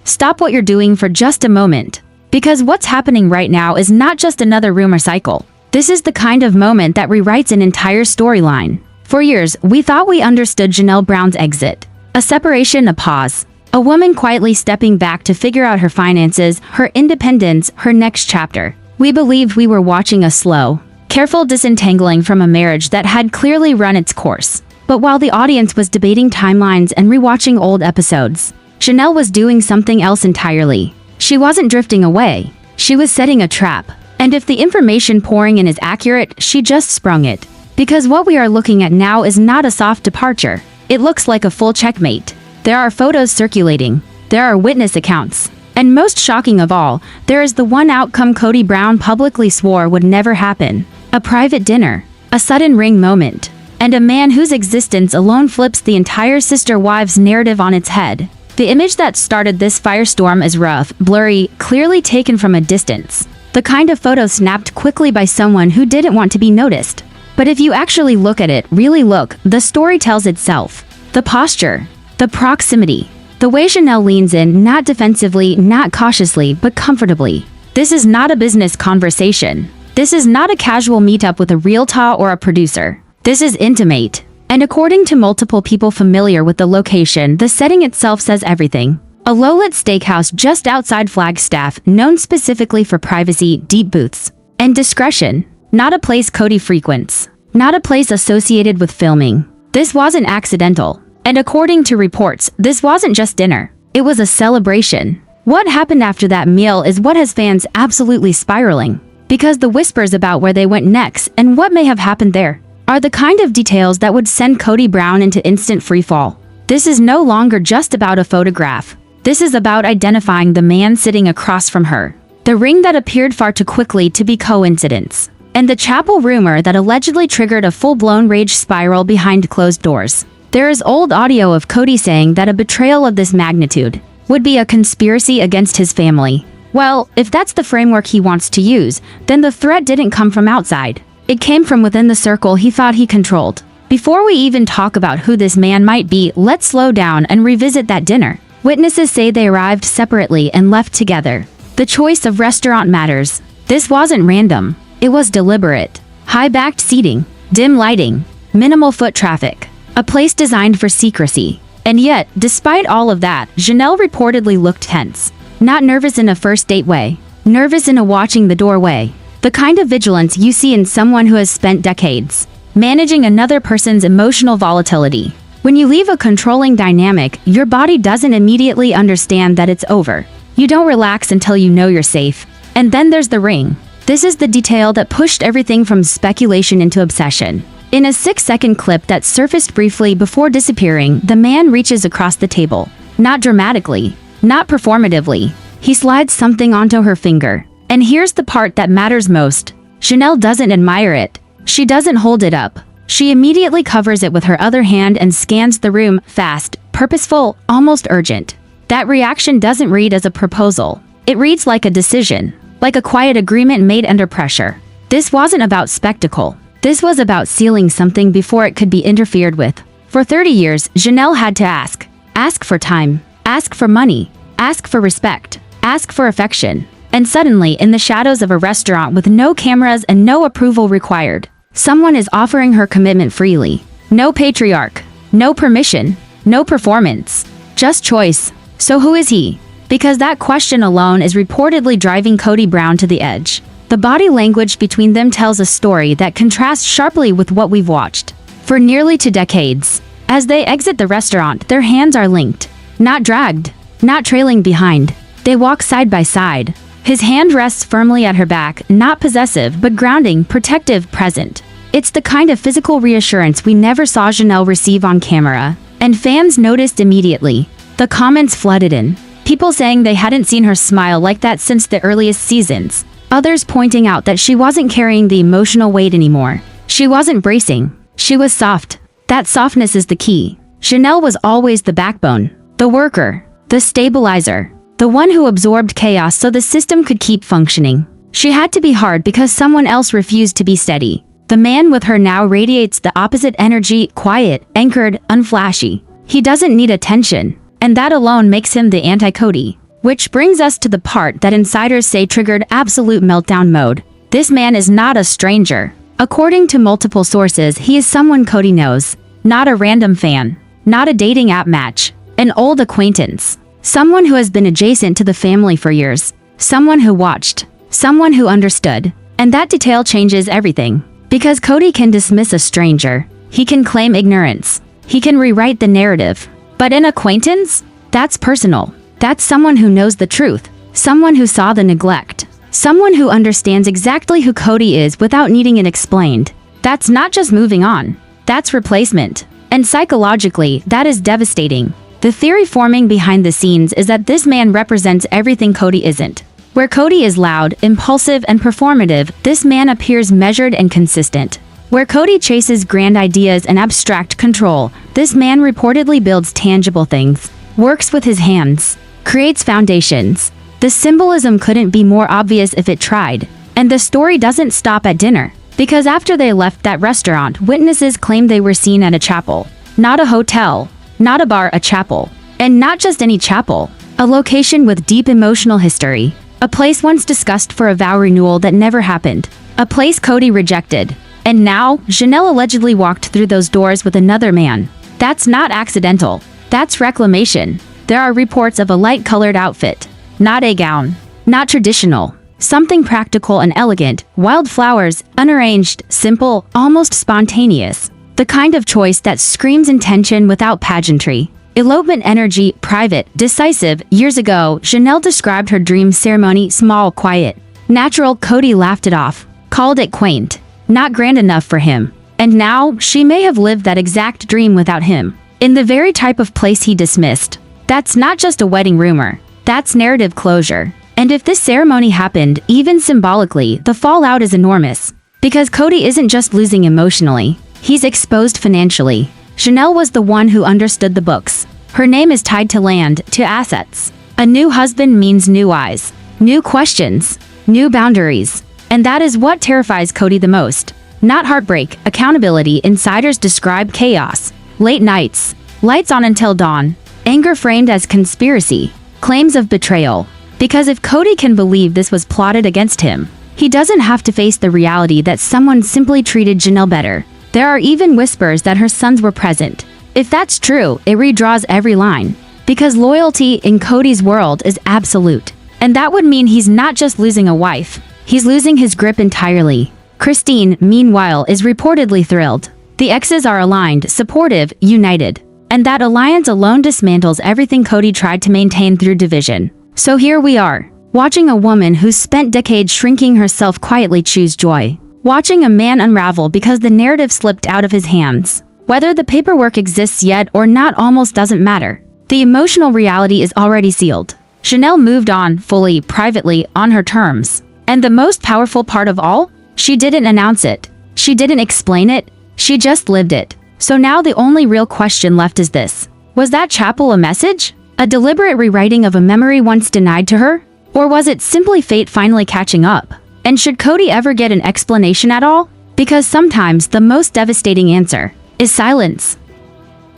stop what you're doing for just a moment. Because what's happening right now is not just another rumor cycle. This is the kind of moment that rewrites an entire storyline. For years, we thought we understood Janelle Brown's exit. A separation, a pause. A woman quietly stepping back to figure out her finances, her independence, her next chapter. We believed we were watching a slow, careful disentangling from a marriage that had clearly run its course. But while the audience was debating timelines and rewatching old episodes, Janelle was doing something else entirely. She wasn't drifting away. She was setting a trap. And if the information pouring in is accurate, she just sprung it. Because what we are looking at now is not a soft departure. It looks like a full checkmate. There are photos circulating. There are witness accounts. And most shocking of all, there is the one outcome Kody Brown publicly swore would never happen. A private dinner. A sudden ring moment. And a man whose existence alone flips the entire sister wives narrative on its head. The image that started this firestorm is rough, blurry, clearly taken from a distance. The kind of photo snapped quickly by someone who didn't want to be noticed. But if you actually look at it, really look, the story tells itself. The posture, the proximity, the way Janelle leans in, not defensively, not cautiously, but comfortably. This is not a business conversation. This is not a casual meetup with a realtor or a producer. This is intimate. And according to multiple people familiar with the location, the setting itself says everything. A low-lit steakhouse just outside Flagstaff, known specifically for privacy, deep booths, and discretion. Not a place Kody frequents. Not a place associated with filming. This wasn't accidental. And according to reports, this wasn't just dinner. It was a celebration. What happened after that meal is what has fans absolutely spiraling. Because the whispers about where they went next and what may have happened there are the kind of details that would send Kody Brown into instant freefall. This is no longer just about a photograph. This is about identifying the man sitting across from her. The ring that appeared far too quickly to be coincidence. And the chapel rumor that allegedly triggered a full-blown rage spiral behind closed doors. There is old audio of Kody saying that a betrayal of this magnitude would be a conspiracy against his family. Well, if that's the framework he wants to use, then the threat didn't come from outside. It came from within the circle he thought he controlled. Before we even talk about who this man might be, let's slow down and revisit that dinner. Witnesses say they arrived separately and left together. The choice of restaurant matters. This wasn't random. It was deliberate. High-backed seating, dim lighting, minimal foot traffic. A place designed for secrecy. And yet, despite all of that, Janelle reportedly looked tense. Not nervous in a first date way. Nervous in a watching the doorway. The kind of vigilance you see in someone who has spent decades managing another person's emotional volatility. When you leave a controlling dynamic, your body doesn't immediately understand that it's over. You don't relax until you know you're safe. And then there's the ring. This is the detail that pushed everything from speculation into obsession. In a 6-second clip that surfaced briefly before disappearing, the man reaches across the table. Not dramatically, not performatively. He slides something onto her finger. And here's the part that matters most. Janelle doesn't admire it. She doesn't hold it up. She immediately covers it with her other hand and scans the room, fast, purposeful, almost urgent. That reaction doesn't read as a proposal. It reads like a decision, like a quiet agreement made under pressure. This wasn't about spectacle. This was about sealing something before it could be interfered with. For 30 years, Janelle had to ask. Ask for time. Ask for money. Ask for respect. Ask for affection. And suddenly, in the shadows of a restaurant with no cameras and no approval required, someone is offering her commitment freely. No patriarch. No permission. No performance. Just choice. So who is he? Because that question alone is reportedly driving Kody Brown to the edge. The body language between them tells a story that contrasts sharply with what we've watched for nearly 2 decades. As they exit the restaurant, their hands are linked. Not dragged. Not trailing behind. They walk side by side. His hand rests firmly at her back, not possessive, but grounding, protective, present. It's the kind of physical reassurance we never saw Janelle receive on camera. And fans noticed immediately. The comments flooded in. People saying they hadn't seen her smile like that since the earliest seasons. Others pointing out that she wasn't carrying the emotional weight anymore. She wasn't bracing. She was soft. That softness is the key. Janelle was always the backbone, the worker, the stabilizer, the one who absorbed chaos so the system could keep functioning. She had to be hard because someone else refused to be steady. The man with her now radiates the opposite energy, quiet, anchored, unflashy. He doesn't need attention, and that alone makes him the anti-Kody. Which brings us to the part that insiders say triggered absolute meltdown mode. This man is not a stranger. According to multiple sources, he is someone Kody knows. Not a random fan. Not a dating app match. An old acquaintance. Someone who has been adjacent to the family for years. Someone who watched. Someone who understood. And that detail changes everything. Because Kody can dismiss a stranger. He can claim ignorance. He can rewrite the narrative. But an acquaintance? That's personal. That's someone who knows the truth. Someone who saw the neglect. Someone who understands exactly who Kody is without needing it explained. That's not just moving on. That's replacement. And psychologically, that is devastating. The theory forming behind the scenes is that this man represents everything Kody isn't. Where Kody is loud, impulsive, and performative, this man appears measured and consistent. Where Kody chases grand ideas and abstract control, this man reportedly builds tangible things, works with his hands, creates foundations. The symbolism couldn't be more obvious if it tried. And the story doesn't stop at dinner. Because after they left that restaurant, witnesses claimed they were seen at a chapel. Not a hotel, not a bar, a chapel. And not just any chapel. A location with deep emotional history. A place once discussed for a vow renewal that never happened. A place Kody rejected. And now, Janelle allegedly walked through those doors with another man. That's not accidental. That's reclamation. There are reports of a light-colored outfit. Not a gown. Not traditional. Something practical and elegant, wildflowers, unarranged, simple, almost spontaneous. The kind of choice that screams intention without pageantry. Elopement energy, private, decisive. Years ago, Janelle described her dream ceremony small, quiet. Natural. Kody laughed it off. Called it quaint. Not grand enough for him. And now, she may have lived that exact dream without him. In the very type of place he dismissed. That's not just a wedding rumor. That's narrative closure. And if this ceremony happened, even symbolically, the fallout is enormous. Because Kody isn't just losing emotionally. He's exposed financially. Janelle was the one who understood the books. Her name is tied to land, to assets. A new husband means new eyes. New questions. New boundaries. And that is what terrifies Kody the most. Not heartbreak, accountability. Insiders describe chaos. Late nights. Lights on until dawn. Anger framed as conspiracy. Claims of betrayal. Because if Kody can believe this was plotted against him, he doesn't have to face the reality that someone simply treated Janelle better. There are even whispers that her sons were present. If that's true, it redraws every line. Because loyalty in Kody's world is absolute. And that would mean he's not just losing a wife. He's losing his grip entirely. Christine, meanwhile, is reportedly thrilled. The exes are aligned, supportive, united. And that alliance alone dismantles everything Kody tried to maintain through division. So here we are, watching a woman who's spent decades shrinking herself quietly choose joy. Watching a man unravel because the narrative slipped out of his hands. Whether the paperwork exists yet or not almost doesn't matter. The emotional reality is already sealed. Janelle moved on, fully, privately, on her terms. And the most powerful part of all? She didn't announce it. She didn't explain it. She just lived it. So now the only real question left is this. Was that chapel a message? A deliberate rewriting of a memory once denied to her? Or was it simply fate finally catching up? And should Kody ever get an explanation at all? Because sometimes the most devastating answer is silence.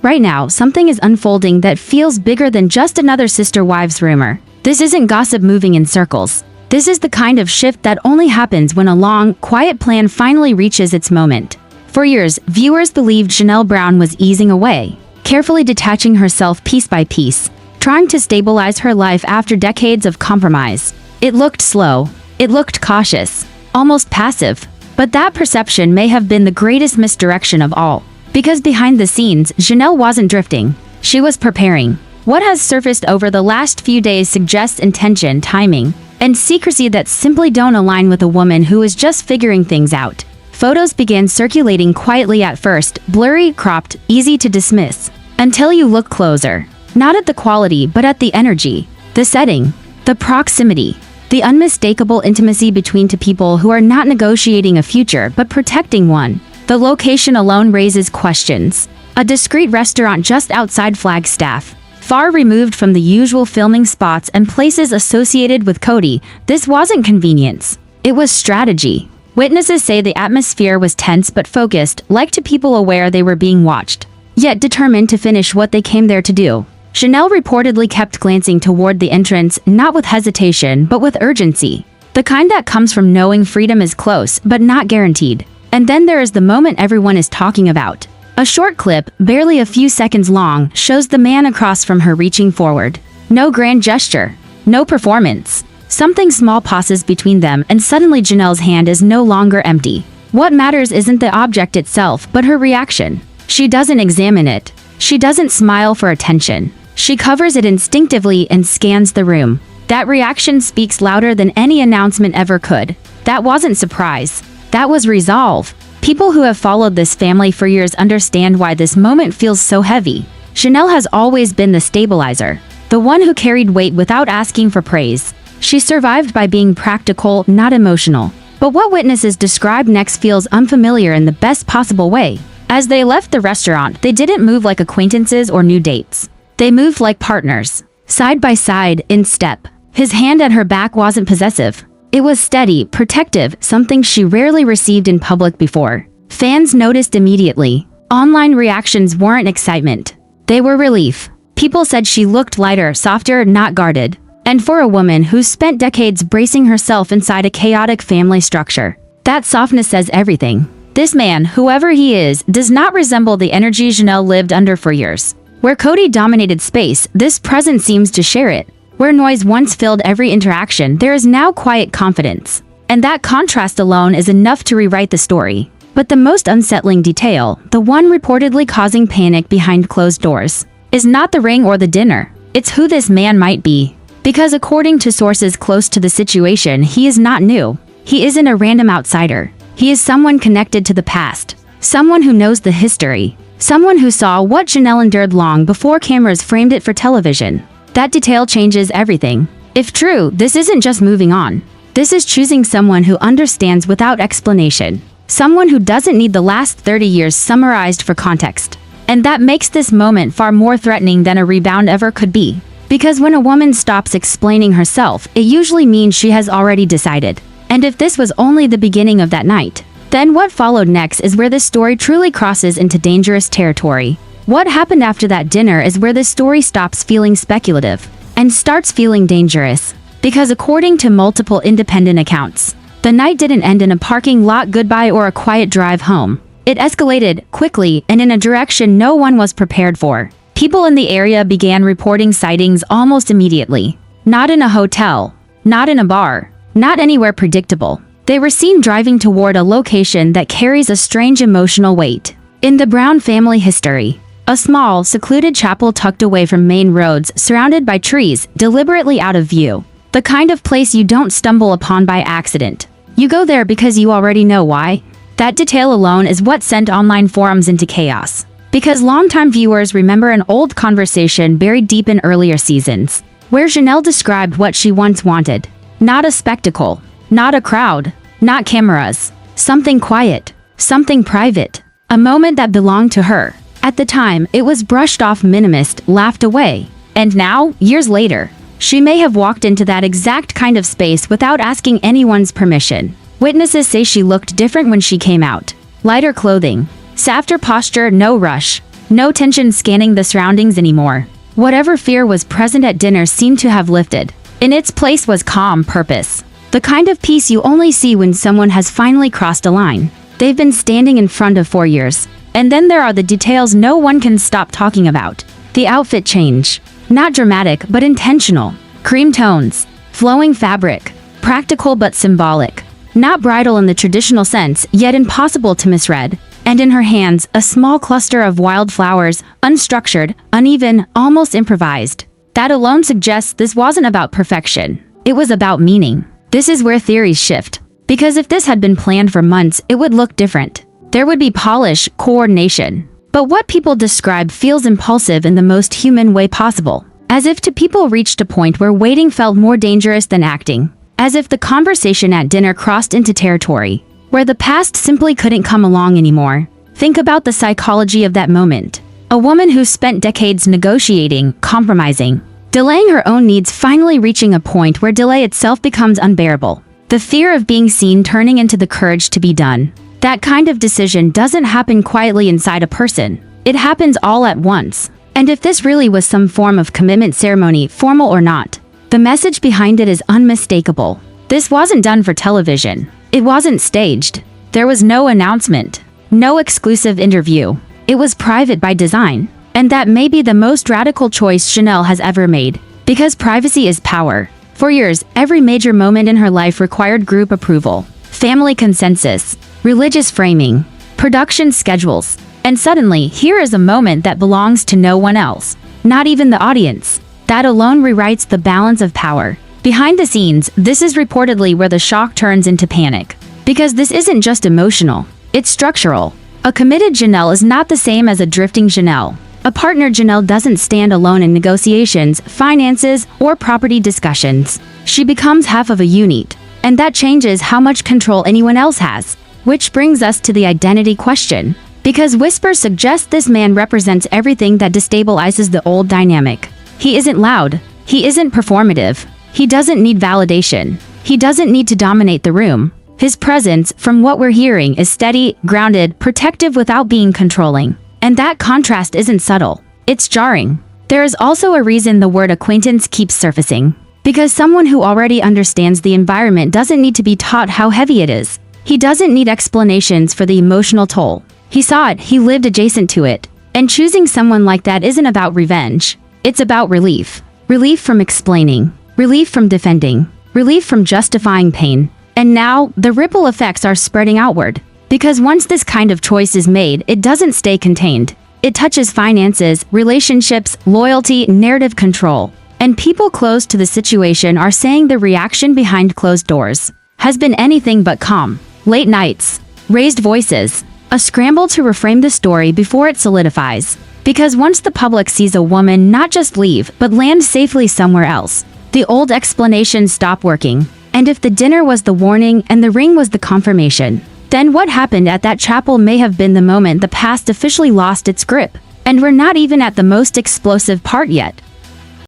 Right now, something is unfolding that feels bigger than just another sister wives rumor. This isn't gossip moving in circles. This is the kind of shift that only happens when a long, quiet plan finally reaches its moment. For years, viewers believed Janelle Brown was easing away, carefully detaching herself piece by piece, trying to stabilize her life after decades of compromise. It looked slow. It looked cautious, almost passive. But that perception may have been the greatest misdirection of all. Because behind the scenes, Janelle wasn't drifting. She was preparing. What has surfaced over the last few days suggests intention, timing, and secrecy that simply don't align with a woman who is just figuring things out. Photos began circulating quietly at first, blurry, cropped, easy to dismiss. Until you look closer. Not at the quality, but at the energy, the setting, the proximity, the unmistakable intimacy between two people who are not negotiating a future but protecting one. The location alone raises questions. A discreet restaurant just outside Flagstaff, far removed from the usual filming spots and places associated with Kody. This wasn't convenience. It was strategy. Witnesses say the atmosphere was tense but focused, like two people aware they were being watched, yet determined to finish what they came there to do. Janelle reportedly kept glancing toward the entrance, not with hesitation, but with urgency. The kind that comes from knowing freedom is close, but not guaranteed. And then there is the moment everyone is talking about. A short clip, barely a few seconds long, shows the man across from her reaching forward. No grand gesture. No performance. Something small passes between them, and suddenly Janelle's hand is no longer empty. What matters isn't the object itself, but her reaction. She doesn't examine it. She doesn't smile for attention. She covers it instinctively and scans the room. That reaction speaks louder than any announcement ever could. That wasn't surprise. That was resolve. People who have followed this family for years understand why this moment feels so heavy. Janelle has always been the stabilizer, the one who carried weight without asking for praise. She survived by being practical, not emotional. But what witnesses describe next feels unfamiliar in the best possible way. As they left the restaurant, they didn't move like acquaintances or new dates. They moved like partners, side by side, in step. His hand at her back wasn't possessive. It was steady, protective, something she rarely received in public before. Fans noticed immediately. Online reactions weren't excitement. They were relief. People said she looked lighter, softer, not guarded. And for a woman who's spent decades bracing herself inside a chaotic family structure, that softness says everything. This man, whoever he is, does not resemble the energy Janelle lived under for years. Where Kody dominated space, this presence seems to share it. Where noise once filled every interaction, there is now quiet confidence. And that contrast alone is enough to rewrite the story. But the most unsettling detail, the one reportedly causing panic behind closed doors, is not the ring or the dinner. It's who this man might be. Because according to sources close to the situation, he is not new. He isn't a random outsider. He is someone connected to the past. Someone who knows the history. Someone who saw what Janelle endured long before cameras framed it for television. That detail changes everything. If true, this isn't just moving on. This is choosing someone who understands without explanation. Someone who doesn't need the last 30 years summarized for context. And that makes this moment far more threatening than a rebound ever could be. Because when a woman stops explaining herself, it usually means she has already decided. And if this was only the beginning of that night, then what followed next is where this story truly crosses into dangerous territory. What happened after that dinner is where this story stops feeling speculative and starts feeling dangerous. Because according to multiple independent accounts, the night didn't end in a parking lot goodbye or a quiet drive home. It escalated quickly and in a direction no one was prepared for. People in the area began reporting sightings almost immediately. Not in a hotel, not in a bar, not anywhere predictable. They were seen driving toward a location that carries a strange emotional weight. In the Brown family history, a small, secluded chapel tucked away from main roads, surrounded by trees, deliberately out of view. The kind of place you don't stumble upon by accident. You go there because you already know why. That detail alone is what sent online forums into chaos. Because longtime viewers remember an old conversation buried deep in earlier seasons, where Janelle described what she once wanted. Not a spectacle, not a crowd, not cameras. Something quiet, something private. A moment that belonged to her. At the time, it was brushed off, minimized, laughed away. And now, years later, she may have walked into that exact kind of space without asking anyone's permission. Witnesses say she looked different when she came out. Lighter clothing, softer posture, no rush, no tension scanning the surroundings anymore. Whatever fear was present at dinner seemed to have lifted. In its place was calm purpose. The kind of peace you only see when someone has finally crossed a line. They've been standing in front of for years. And then there are the details no one can stop talking about. The outfit change. Not dramatic, but intentional. Cream tones. Flowing fabric. Practical but symbolic. Not bridal in the traditional sense, yet impossible to misread. And in her hands, a small cluster of wildflowers, unstructured, uneven, almost improvised. That alone suggests this wasn't about perfection. It was about meaning. This is where theories shift. Because if this had been planned for months, it would look different. There would be polish, coordination. But what people describe feels impulsive in the most human way possible. As if two people reached a point where waiting felt more dangerous than acting. As if the conversation at dinner crossed into territory where the past simply couldn't come along anymore. Think about the psychology of that moment. A woman who spent decades negotiating, compromising, delaying her own needs, finally reaching a point where delay itself becomes unbearable. The fear of being seen turning into the courage to be done. That kind of decision doesn't happen quietly inside a person. It happens all at once. And if this really was some form of commitment ceremony, formal or not, the message behind it is unmistakable. This wasn't done for television. It wasn't staged. There was no announcement, no exclusive interview. It was private by design. And that may be the most radical choice Janelle has ever made. Because privacy is power. For years, every major moment in her life required group approval, family consensus, religious framing, production schedules. And suddenly, here is a moment that belongs to no one else. Not even the audience. That alone rewrites the balance of power. Behind the scenes, this is reportedly where the shock turns into panic. Because this isn't just emotional, it's structural. A committed Janelle is not the same as a drifting Janelle. A partner Janelle doesn't stand alone in negotiations, finances, or property discussions. She becomes half of a unit. And that changes how much control anyone else has. Which brings us to the identity question. Because whispers suggest this man represents everything that destabilizes the old dynamic. He isn't loud. He isn't performative. He doesn't need validation. He doesn't need to dominate the room. His presence, from what we're hearing, is steady, grounded, protective without being controlling. And that contrast isn't subtle. It's jarring. There is also a reason the word acquaintance keeps surfacing. Because someone who already understands the environment doesn't need to be taught how heavy it is. He doesn't need explanations for the emotional toll. He saw it, he lived adjacent to it. And choosing someone like that isn't about revenge. It's about relief. Relief from explaining. Relief from defending. Relief from justifying pain. And now, the ripple effects are spreading outward. Because once this kind of choice is made, it doesn't stay contained. It touches finances, relationships, loyalty, narrative control. And people close to the situation are saying the reaction behind closed doors has been anything but calm. Late nights, raised voices, a scramble to reframe the story before it solidifies. Because once the public sees a woman not just leave, but land safely somewhere else, the old explanations stop working. And if the dinner was the warning and the ring was the confirmation, then what happened at that chapel may have been the moment the past officially lost its grip. And we're not even at the most explosive part yet.